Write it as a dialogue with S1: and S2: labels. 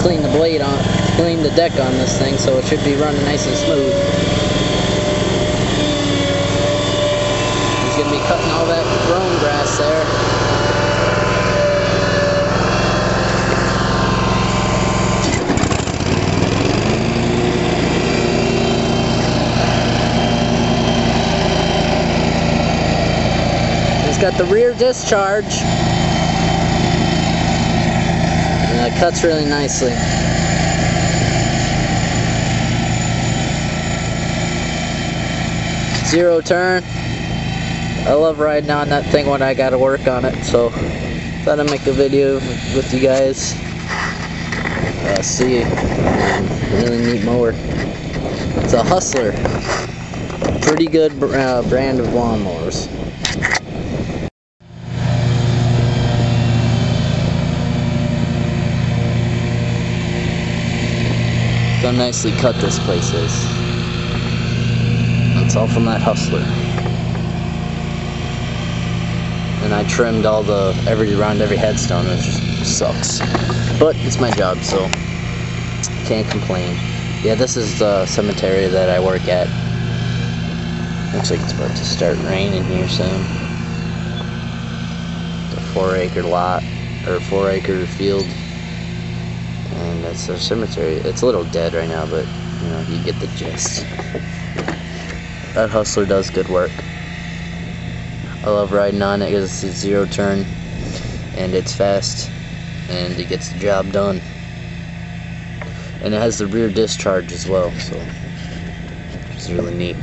S1: clean the clean the deck on this thing, so it should be running nice and smooth. He's gonna be cutting all that brome grass there. He's got the rear discharge. And it cuts really nicely. Zero turn. I love riding on that thing when I gotta work on it, so thought I'd make a video with you guys. See, really neat mower. It's a Hustler. Pretty good brand of lawnmowers. Look how nicely cut this place is. That's all from that Hustler. And I trimmed all around every headstone, which just sucks. But it's my job, so can't complain. Yeah, this is the cemetery that I work at. Looks like it's about to start raining here soon. It's a 4-acre lot, or 4-acre field. And that's our cemetery. It's a little dead right now, but you know, you get the gist. That Hustler does good work. I love riding on it because it's zero turn and it's fast and it gets the job done. And it has the rear discharge as well, so it's really neat.